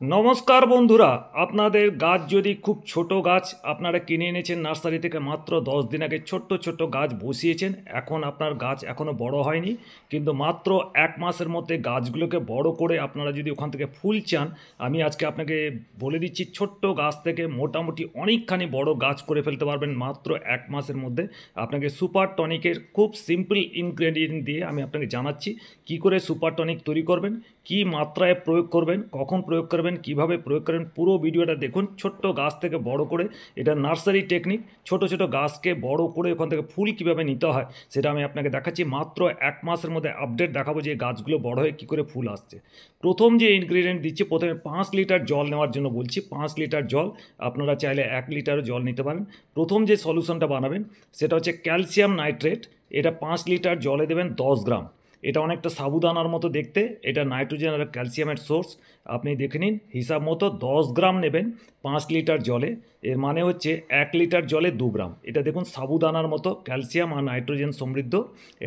নমস্কার বন্ধুরা, আপনাদের গাছ যদি খুব ছোট গাছ আপনারা কিনে এনেছেন নার্সারি থেকে, মাত্র 10 দিন আগে ছোট্ট ছোট্ট গাছ বসিয়েছেন, এখন আপনার গাছ এখনও বড় হয়নি, কিন্তু মাত্র 1 মাসের মধ্যে গাছগুলোকে বড় করে আপনারা যদি ওখান থেকে ফুল চান, আমি আজকে আপনাকে বলে দিচ্ছি ছোট্ট গাছ থেকে মোটামুটি অনেকখানি বড় গাছ করে ফেলতে পারবেন মাত্র 1 মাসের মধ্যে। আপনাকে সুপার টনিকের খুব সিম্পল ইনগ্রেডিয়েন্ট দিয়ে আমি আপনাকে জানাচ্ছি কি করে সুপার টনিক তৈরি করবেন, কি মাত্রায় প্রয়োগ করবেন, কখন প্রয়োগ করবেন, কিভাবে প্রয়োগ করবেন, পুরো ভিডিওটা দেখুন। ছোট্ট গাছ থেকে বড় করে, এটা নার্সারি টেকনিক, ছোট ছোট গাছকে বড় করে ওখান থেকে ফুল কিভাবে নিতে হয় সেটা আমি আপনাকে দেখাচ্ছি। মাত্র 1 মাসের মধ্যে আপডেট দেখাবো যে গাছগুলো বড় হয়ে কী করে ফুল আসছে। প্রথম যে ইনগ্রিডিয়েন্ট দিচ্ছি, প্রথমে 5 লিটার জল নেওয়ার জন্য বলছি। 5 লিটার জল, আপনারা চাইলে 1 লিটারও জল নিতে পারেন। প্রথম যে সলিউশনটা বানাবেন সেটা হচ্ছে ক্যালসিয়াম নাইট্রেট। এটা 5 লিটার জলে দেবেন 10 গ্রাম। এটা অনেকটা সাবুদানার মতো দেখতে, এটা নাইট্রোজেন আর ক্যালসিয়ামের সোর্স। আপনি দেখে নিন, হিসাব মতো 10 গ্রাম নেবেন 5 লিটার জলে। এর মানে হচ্ছে 1 লিটার জলে 2 গ্রাম। এটা দেখুন সাবুদানার মতো ক্যালসিয়াম আর নাইট্রোজেন সমৃদ্ধ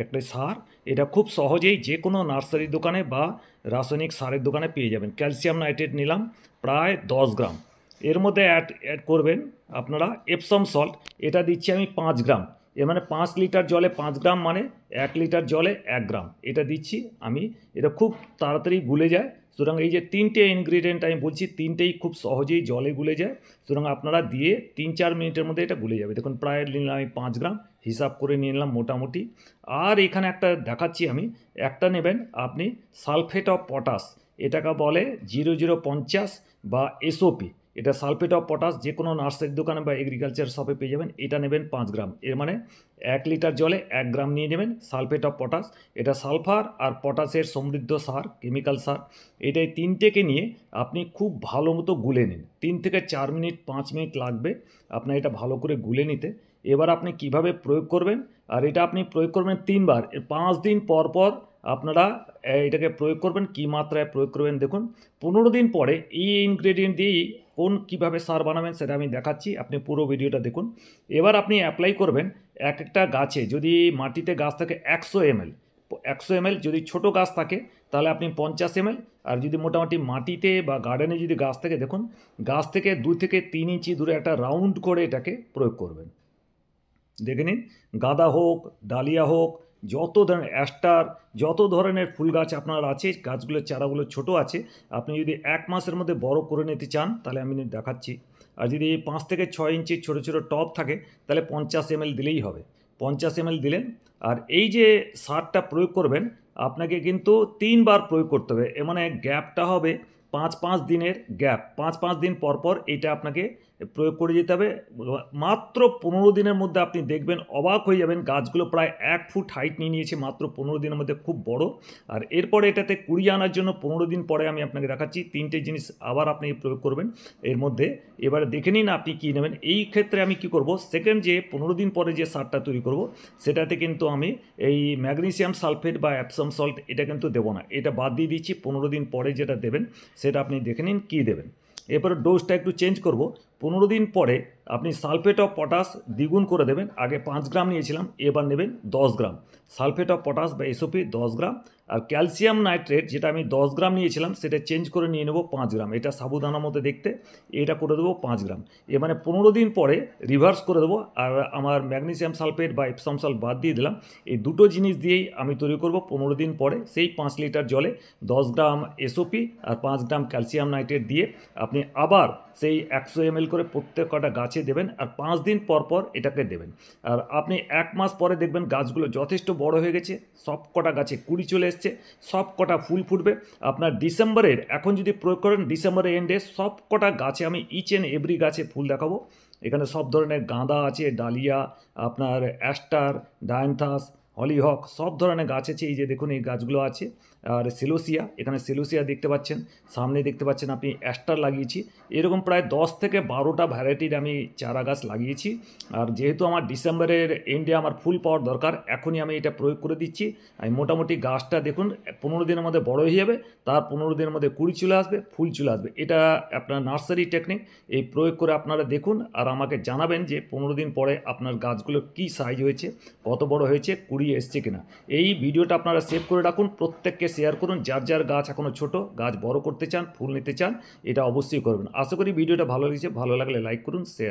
একটা সার। এটা খুব সহজেই যে কোনো নার্সারির দোকানে বা রাসায়নিক সারের দোকানে পেয়ে যাবেন। ক্যালসিয়াম নাইট্রেট নিলাম প্রায় 10 গ্রাম। এর মধ্যে অ্যাড করবেন আপনারা এপসম সল্ট। এটা দিচ্ছি আমি 5 গ্রাম। এর মানে 5 লিটার জলে 5 গ্রাম, মানে 1 লিটার জলে 1 গ্রাম এটা দিচ্ছি আমি। এটা খুব তাড়াতাড়ি গুলে যায়। সুতরাং এই যে তিনটে ইনগ্রিডিয়েন্ট আমি বলছি, তিনটেই খুব সহজেই জলে গুলে যায়। সুতরাং আপনারা দিয়ে 3-4 মিনিটের মধ্যে এটা গুলে যাবে। দেখুন প্রায় নিলাম আমি 5 গ্রাম, হিসাব করে নিয়ে নিলাম মোটামুটি। আর এখানে একটা দেখাচ্ছি আমি, একটা নেবেন আপনি সালফেট অফ পটাশ। এটাকে বলে 0050 বা এসওপি। এটা সালফেট অফ পটাশ যে কোনো নার্সারির দোকানে বা এগ্রিকালচার শপে পেয়ে যাবেন। এটা নেবেন 5 গ্রাম। এর মানে 1 লিটার জলে 1 গ্রাম নিয়ে নেবেন সালফেট অফ পটাশ। এটা সালফার আর পটাশের সমৃদ্ধ সার, কেমিক্যাল সার। এটাই তিনটেকে নিয়ে আপনি খুব ভালো মতো গুলে নিন। 3 থেকে 4 মিনিট 5 মিনিট লাগবে আপনার এটা ভালো করে গুলে নিতে। এবার আপনি কিভাবে প্রয়োগ করবেন, আর এটা আপনি প্রয়োগ করবেন 3 বার। 5 দিন পর পর আপনারা এটাকে প্রয়োগ করবেন। কী মাত্রায় প্রয়োগ করবেন দেখুন। 15 দিন পরে এই ইনগ্রেডিয়েন্ট দিয়েই কীভাবে সার বানাবেন সেটা আমি দেখাচ্ছি, আপনি পুরো ভিডিওটা দেখুন। এবার আপনি অ্যাপ্লাই করবেন এক একটা গাছে। যদি মাটিতে গাছ থাকে 100 ml, 100 ml। যদি ছোট গাছ থাকে তাহলে আপনি 50 ml। আর যদি মোটামুটি মাটিতে বা গার্ডেনে যদি গাছ থাকে, দেখুন গাছ থেকে 2 থেকে 3 ইঞ্চি দূরে একটা রাউন্ড করে এটাকে প্রয়োগ করবেন। দেখে নিন, গাঁদা হোক, ডালিয়া হোক, যত ধরনের অ্যাস্টার, যত ধরনের ফুল গাছ আপনার আছে, গাছগুলোর চারাগুলো ছোট আছে, আপনি যদি 1 মাসের মধ্যে বড় করে নিতে চান তাহলে আমি দেখাচ্ছি। আর যদি 5 থেকে 6 ইঞ্চির ছোটো ছোটো টব থাকে তাহলে 50 ml দিলেই হবে। 50 ml দিলেন। আর এই যে সারটা প্রয়োগ করবেন, আপনাকে কিন্তু 3 বার প্রয়োগ করতে হবে। এ মানে গ্যাপটা হবে 5-5 দিনের গ্যাপ। 5-5 দিন পর পর এটা আপনাকে প্রয়োগ করে যেতে হবে। মাত্র 15 দিনের মধ্যে আপনি দেখবেন, অবাক হয়ে যাবেন, গাছগুলো প্রায় 1 ফুট হাইট নিয়ে নিয়েছে মাত্র 15 দিনের মধ্যে, খুব বড়। আর এরপরে এটাতে কুড়ি আনার জন্য 15 দিন পরে আমি আপনাকে দেখাচ্ছি তিনটে জিনিস আবার আপনি প্রয়োগ করবেন এর মধ্যে। এবারে দেখে নিন আপনি কী নেবেন। এই ক্ষেত্রে আমি কি করব, সেকেন্ড যে 15 দিন পরে যে সারটা তৈরি করব সেটাতে কিন্তু আমি এই ম্যাগনেসিয়াম সালফেট বা অ্যাপসম সল্ট এটা কিন্তু দেবো না, এটা বাদ দিয়ে দিচ্ছি। 15 দিন পরে যেটা দেবেন সেটা আপনি দেখে নিন কী দেবেন। এরপরে ডোজটা একটু চেঞ্জ করব। 15 দিন পরে আপনি সালফেট অফ পটাশ দ্বিগুণ করে দেবেন। আগে 5 গ্রাম নিয়েছিলাম, এবার নেবেন 10 গ্রাম সালফেট অফ পটাশ বা এসওপি 10 গ্রাম। আর ক্যালসিয়াম নাইট্রেট যেটা আমি 10 গ্রাম নিয়েছিলাম সেটা চেঞ্জ করে নিয়ে নেব 5 গ্রাম। এটা সাবুদানার মতো দেখতে, এটা করে দেবো 5 গ্রাম। এ মানে 15 দিন পরে রিভার্স করে দেবো। আর আমার ম্যাগনেসিয়াম সালফেট বা এপসম সল্ট বাদ দিয়ে দিলাম। এই দুটো জিনিস দিয়েই আমি তৈরি করব 15 দিন পরে সেই 5 লিটার জলে 10 গ্রাম এসওপি আর 5 গ্রাম ক্যালসিয়াম নাইট্রেট দিয়ে আপনি আবার সেই 100 ml করে প্রত্যেক কটা গাছে দেবেন। আর 5 দিন পর পর এটাকে দেবেন। আর আপনি 1 মাস পরে দেখবেন গাছগুলো যথেষ্ট বড় হয়ে গেছে, সব কটা গাছে কুড়ি চলে এসছে, সব কটা ফুল ফুটবে। আপনার ডিসেম্বরের এখন যদি প্রয়োগ করেন, ডিসেম্বরের এন্ডে সব কটা গাছে আমি ইচ অ্যান্ড এভরি গাছে ফুল দেখাবো। এখানে সব ধরনের গাঁদা আছে, ডালিয়া, আপনার অ্যাস্টার, ডায়ান্থাস, হলিহক, সব ধরনের গাছ আছে। এই যে দেখুন এই গাছগুলো আছে। আর সেলোসিয়া, এখানে সেলোসিয়া দেখতে পাচ্ছেন, সামনে দেখতে পাচ্ছেন আপনি অ্যাস্টার লাগিয়েছি। এরকম প্রায় 10 থেকে 12টা ভ্যারাইটির আমি চারা গাছ লাগিয়েছি। আর যেহেতু আমার ডিসেম্বরের এন্ডে আমার ফুল পাওয়ার দরকার, এখনই আমি এটা প্রয়োগ করে দিচ্ছি। আমি মোটামুটি গাছটা দেখুন 15 দিনের মধ্যে বড় হয়ে যাবে, তার 15 দিনের মধ্যে কুড়ি চলে আসবে, ফুল চলে আসবে। এটা আপনার নার্সারি টেকনিক, এই প্রয়োগ করে আপনারা দেখুন আর আমাকে জানাবেন যে 15 দিন পরে আপনার গাছগুলো কী সাইজ হয়েছে, কত বড় হয়েছে, কুড়ি এসছে কিনা। এই ভিডিওটা আপনারা সেভ করে রাখুন, প্রত্যেককে শেয়ার করুন। যার যার গাছ এখনও ছোট, গাছ বড় করতে চান, ফুল নিতে চান, এটা অবশ্যই করবেন। আশা করি ভিডিওটা ভালো লেগেছে। ভালো লাগলে লাইক করুন, শেয়ার